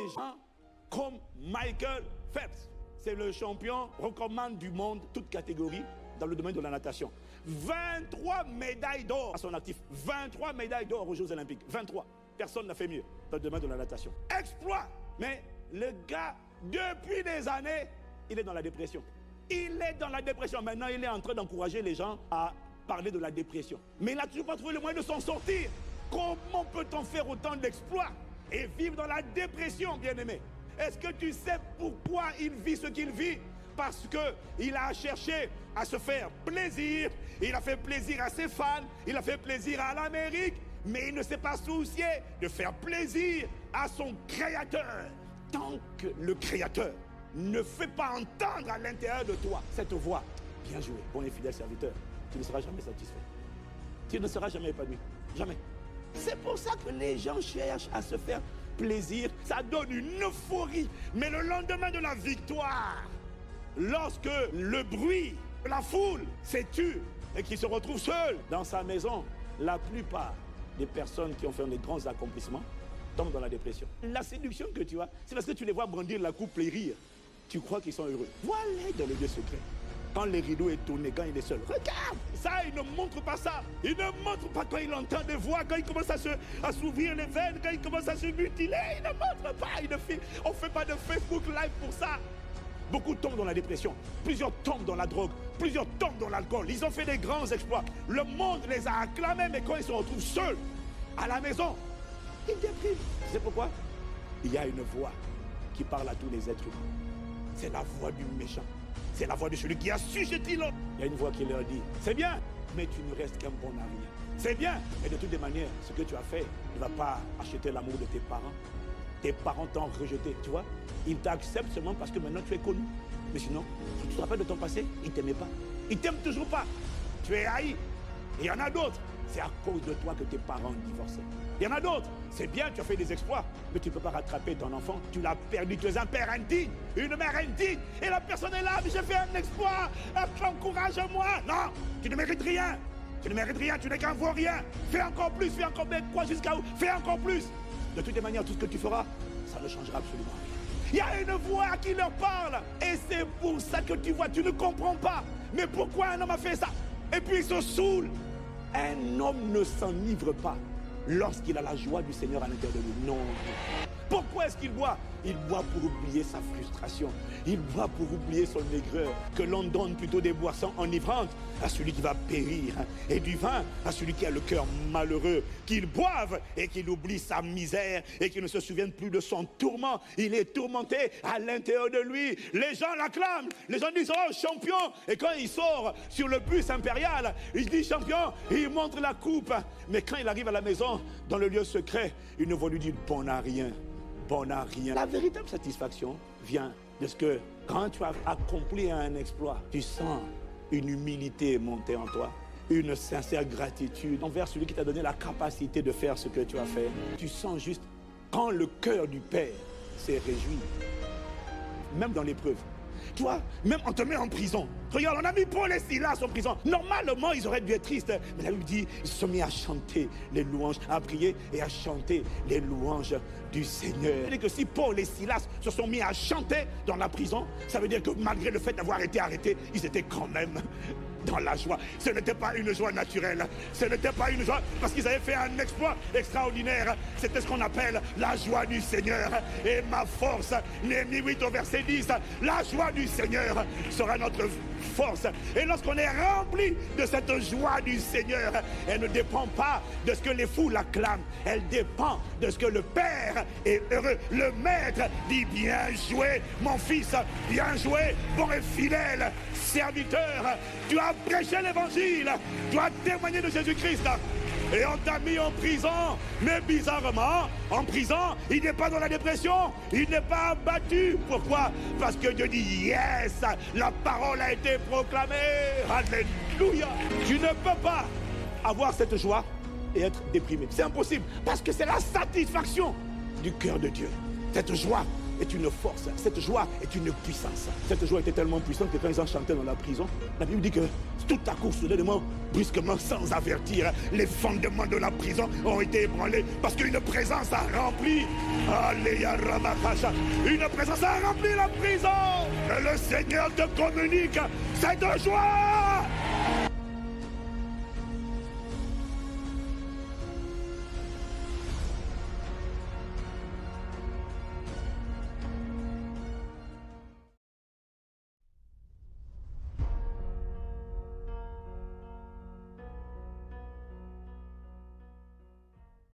gens comme Michael Phelps. C'est le champion recommande du monde, toute catégorie, dans le domaine de la natation. 23 médailles d'or à son actif. 23 médailles d'or aux Jeux Olympiques. 23. Personne n'a fait mieux dans le domaine de la natation. Exploit. Mais le gars, depuis des années, il est dans la dépression. Il est dans la dépression. Maintenant, il est en train d'encourager les gens à parler de la dépression. Mais il n'a toujours pas trouvé le moyen de s'en sortir. Comment peut-on faire autant d'exploits et vivre dans la dépression, bien-aimé? Est-ce que tu sais pourquoi il vit ce qu'il vit? Parce qu'il a cherché à se faire plaisir, il a fait plaisir à ses fans, il a fait plaisir à l'Amérique, mais il ne s'est pas soucié de faire plaisir à son Créateur. Tant que le Créateur ne fait pas entendre à l'intérieur de toi cette voix, bien joué, bon et fidèle serviteur, tu ne seras jamais satisfait. Tu ne seras jamais épanoui. Jamais. C'est pour ça que les gens cherchent à se faire plaisir. Ça donne une euphorie. Mais le lendemain de la victoire, lorsque le bruit de la foule s'est tu et qu'il se retrouve seul dans sa maison, la plupart des personnes qui ont fait des grands accomplissements tombent dans la dépression. La séduction que tu as, c'est parce que tu les vois brandir la coupe et rire. Tu crois qu'ils sont heureux. Voilà dans le lieu secret. Quand le rideau est tourné, quand il est seul, regarde! Ça, il ne montre pas ça. Il ne montre pas quand il entend des voix, quand il commence à s'ouvrir les veines, quand il commence à se mutiler. Il ne montre pas. On ne fait pas de Facebook Live pour ça. Beaucoup tombent dans la dépression. Plusieurs tombent dans la drogue. Plusieurs tombent dans l'alcool. Ils ont fait des grands exploits. Le monde les a acclamés, mais quand ils se retrouvent seuls, à la maison, ils dépriment. Tu sais pourquoi? Il y a une voix qui parle à tous les êtres humains. C'est la voix du méchant. C'est la voix de celui qui a assujetti l'autre. Il y a une voix qui leur dit, c'est bien, mais tu ne restes qu'un bon à rien. C'est bien, mais de toutes les manières, ce que tu as fait ne va pas acheter l'amour de tes parents. Tes parents t'ont rejeté, tu vois. Ils t'acceptent seulement parce que maintenant tu es connu. Mais sinon, si tu te rappelles de ton passé, ils ne t'aimaient pas. Ils ne t'aiment toujours pas. Tu es haï. Et il y en a d'autres. C'est à cause de toi que tes parents ont divorcé. Il y en a d'autres. C'est bien, tu as fait des exploits, mais tu ne peux pas rattraper ton enfant. Tu l'as perdu. Tu es un père indigne, une mère indigne. Et la personne est là, mais j'ai fait un exploit. Encourage-moi. Non, tu ne mérites rien. Tu ne mérites rien, tu n'es qu'un vaurien. Fais encore plus, fais encore plus. Quoi jusqu'à où? Fais encore plus. De toutes les manières, tout ce que tu feras, ça ne changera absolument rien. Il y a une voix qui leur parle. Et c'est pour ça que tu vois, tu ne comprends pas. Mais pourquoi un homme a fait ça? Et puis il se saoule. Un homme ne s'enivre pas lorsqu'il a la joie du Seigneur à l'intérieur de lui. Non. Pourquoi est-ce qu'il boit? Il boit pour oublier sa frustration. Il boit pour oublier son aigreur. Que l'on donne plutôt des boissons enivrantes à celui qui va périr, et du vin à celui qui a le cœur malheureux. Qu'il boive et qu'il oublie sa misère et qu'il ne se souvienne plus de son tourment. Il est tourmenté à l'intérieur de lui. Les gens l'acclament. Les gens disent, oh, champion. Et quand il sort sur le bus impérial, il dit champion. Et il montre la coupe. Mais quand il arrive à la maison, dans le lieu secret, il ne va lui dire bon à rien. Bon à rien. La véritable satisfaction vient de ce que quand tu as accompli un exploit, tu sens une humilité monter en toi, une sincère gratitude envers celui qui t'a donné la capacité de faire ce que tu as fait. Tu sens juste quand le cœur du Père s'est réjoui, même dans l'épreuve. Tu vois, même on te met en prison. Regarde, on a mis Paul et Silas en prison. Normalement, ils auraient dû être tristes. Mais la Bible dit, ils se sont mis à chanter les louanges, à prier et à chanter les louanges du Seigneur. C'est-à-dire que si Paul et Silas se sont mis à chanter dans la prison, ça veut dire que malgré le fait d'avoir été arrêtés, ils étaient quand même dans la joie. Ce n'était pas une joie naturelle. Ce n'était pas une joie parce qu'ils avaient fait un exploit extraordinaire. C'était ce qu'on appelle la joie du Seigneur. Et ma force, Néhémie 8 au verset 10, la joie du Seigneur sera notre force. Et lorsqu'on est rempli de cette joie du Seigneur, elle ne dépend pas de ce que les foules acclament. Elle dépend de ce que le Père est heureux. Le Maître dit bien joué, mon fils, bien joué, bon et fidèle serviteur. Tu as prêché l'évangile, tu as témoigné de Jésus-Christ. Et on t'a mis en prison. Mais bizarrement, en prison, il n'est pas dans la dépression. Il n'est pas abattu. Pourquoi? Parce que Dieu dit yes, la parole a été proclamée. Alléluia. Tu ne peux pas avoir cette joie et être déprimé. C'est impossible. Parce que c'est la satisfaction du cœur de Dieu. Cette joie est une force. Cette joie est une puissance. Cette joie était tellement puissante que quand ils en chantaient dans la prison, la Bible dit que tout à coup, soudainement, brusquement, sans avertir, les fondements de la prison ont été ébranlés parce qu'une présence a rempli. Alléluia, une présence a rempli la prison. Que le Seigneur te communique cette joie.